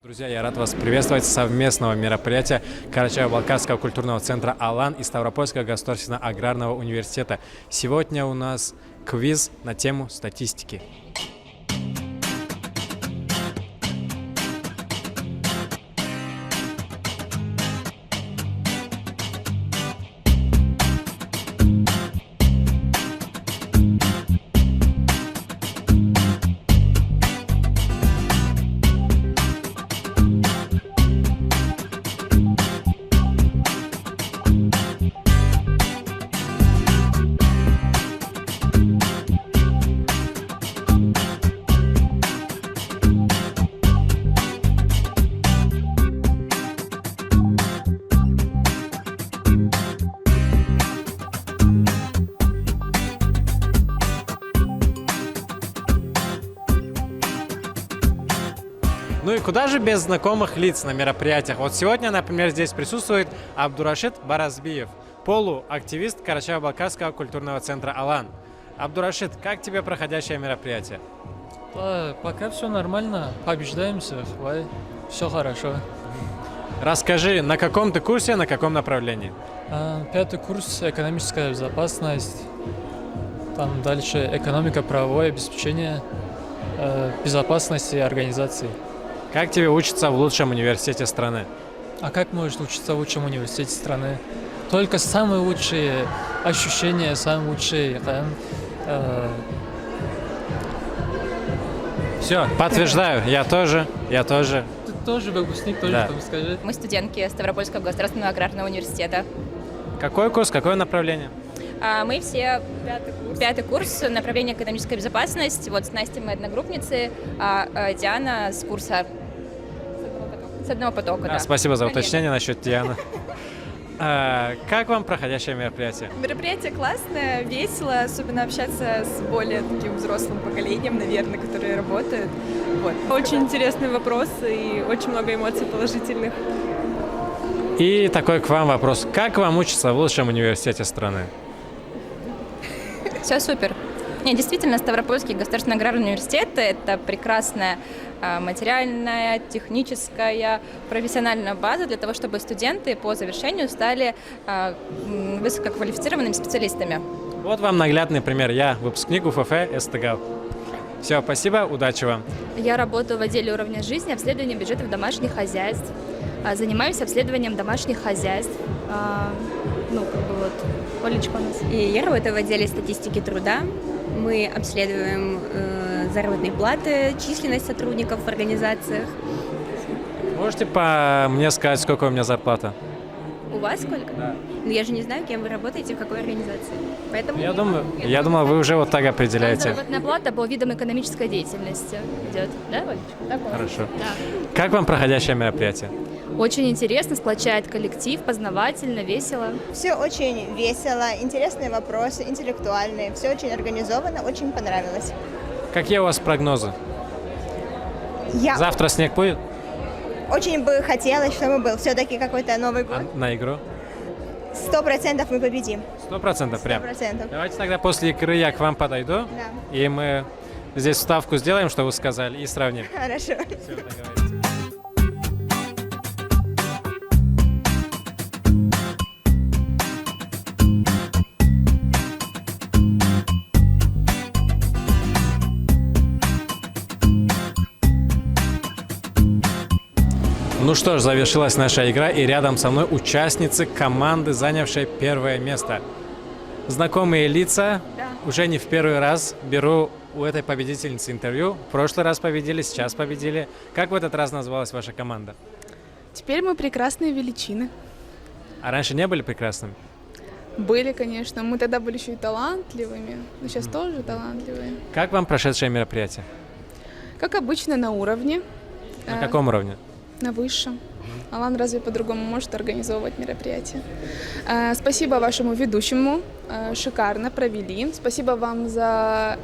Друзья, я рад вас приветствовать с совместного мероприятия Карачаево-Балкарского культурного центра «Алан» и Ставропольского государственного аграрного университета. Сегодня у нас квиз на тему статистики. Ну и куда же без знакомых лиц на мероприятиях? Вот сегодня, например, здесь присутствует Абдурашид Баразбиев, полуактивист Карачаево-Балкарского культурного центра «Алан». Абдурашид, как тебе проходящее мероприятие? Пока все нормально, побеждаемся, все хорошо. Расскажи, на каком ты курсе, на каком направлении? 5-й курс экономическая безопасность, там дальше экономика, правовое обеспечение, безопасности организации. Как тебе учиться в лучшем университете страны? А как может учиться в лучшем университете страны? Только самые лучшие ощущения, самые лучшие. Все, подтверждаю, я тоже. Ты тоже выпускник, тоже Да. там скажи. Мы студентки Ставропольского государственного аграрного университета. Какой курс, какое направление? Мы все пятый курс, направление экономическая безопасность. Вот с Настей мы одногруппницы, а Диана с курса с одного потока. Да. Спасибо за Конечно. уточнение насчет Дианы. Как вам проходящее мероприятие? Мероприятие классное, весело, особенно общаться с более таким взрослым поколением, наверное, которые работают. Вот. Очень интересные вопросы и очень много эмоций положительных. И такой к вам вопрос. Как вам учиться в лучшем университете страны? Все супер. Нет, действительно, Ставропольский государственный аграрный университет – это прекрасная материальная, техническая, профессиональная база для того, чтобы студенты по завершению стали высококвалифицированными специалистами. Вот вам наглядный пример. Я выпускник УФФ СТГ. Все, спасибо, удачи вам. Я работаю в отделе уровня жизни, обследования бюджетов домашних хозяйств. Занимаюсь обследованием домашних хозяйств. Олечка у нас. И я работаю в отделе статистики труда. Мы обследуем заработные платы, численность сотрудников в организациях. Можете мне сказать, сколько у меня зарплата? У вас сколько? Да. Ну я же не знаю, кем вы работаете, в какой организации. Поэтому Я думаю, вы уже вот так определяете. Заработная плата по видам экономической деятельности идет. Да, Олечка? Такое. Хорошо. Да. Как вам проходящее мероприятие? Очень интересно, сплочает коллектив, познавательно, весело. Все очень весело, интересные вопросы, интеллектуальные, все очень организовано, очень понравилось. Какие у вас прогнозы? Я Завтра снег будет очень бы хотелось, чтобы был все-таки какой-то Новый год. на игру? 100% мы победим. 100% прям. 100%. Давайте тогда после игры я к вам подойду, Да. и мы здесь ставку сделаем, что вы сказали, и сравним. Хорошо. Все, договорились. Ну что ж, завершилась наша игра, и рядом со мной участницы команды, занявшей первое место. Знакомые лица, уже не в первый раз беру у этой победительницы интервью. В прошлый раз победили, сейчас победили. Как в этот раз называлась ваша команда? Теперь мы прекрасные величины. А раньше не были прекрасными? Были, конечно. Мы тогда были еще и талантливыми, но сейчас тоже талантливые. Как вам прошедшее мероприятие? Как обычно, на уровне. На каком уровне? На высшем. Алан разве по-другому может организовывать мероприятия? Спасибо вашему ведущему. Шикарно провели. Спасибо вам за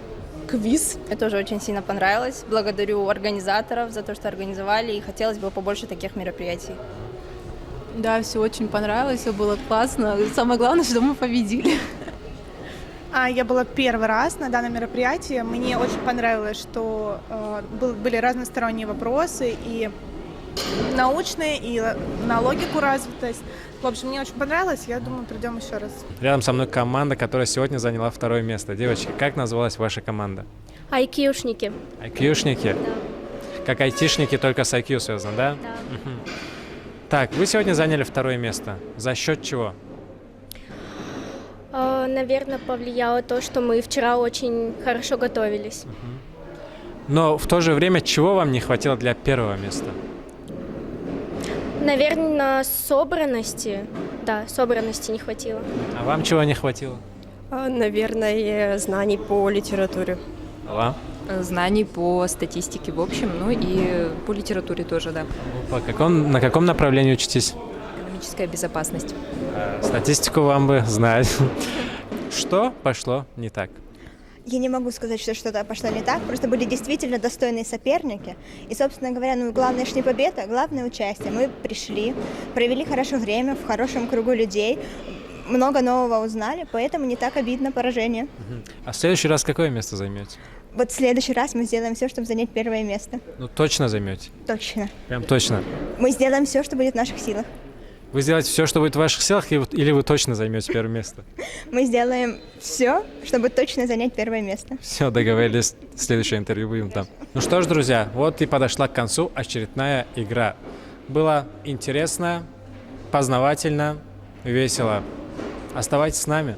квиз. Мне тоже очень сильно понравилось. Благодарю организаторов за то, что организовали, и хотелось бы побольше таких мероприятий. Да, все очень понравилось, все было классно. Самое главное, что мы победили. Я была первый раз на данном мероприятии. Мне очень понравилось, что были разносторонние вопросы, и научные и на логику развитость. В общем, мне очень понравилось, я думаю, придем еще раз. Рядом со мной команда, которая сегодня заняла второе место. Девочки, как называлась ваша команда? Айкьюшники. IQ-шники? Как айтишники, только с IQ связано, да? Мгм. Так, вы сегодня заняли второе место. За счет чего? Наверное, повлияло то, что мы вчера очень хорошо готовились. Но в то же время, чего вам не хватило для первого места? Наверное, собранности. Да, собранности не хватило. А вам чего не хватило? Наверное, знаний по литературе. А вам? Знаний по статистике в общем, ну и по литературе тоже, да. На каком направлении учитесь? Экономическая безопасность. Статистику вам бы знать. Что пошло не так? Я не могу сказать, что что-то пошло не так, просто были действительно достойные соперники. И, собственно говоря, главное же не победа, главное участие. Мы пришли, провели хорошее время в хорошем кругу людей, много нового узнали, поэтому не так обидно поражение. А в следующий раз какое место займете? Вот в следующий раз мы сделаем все, чтобы занять первое место. Ну, точно займете? Точно. Прям точно. Мы сделаем все, что будет в наших силах. Вы сделаете все, что будет в ваших силах, или вы точно займете первое место? Мы сделаем все, чтобы точно занять первое место. Все, договорились. Следующее интервью будем там. Ну что ж, друзья, вот и подошла к концу очередная игра. Было интересно, познавательно, весело. Оставайтесь с нами.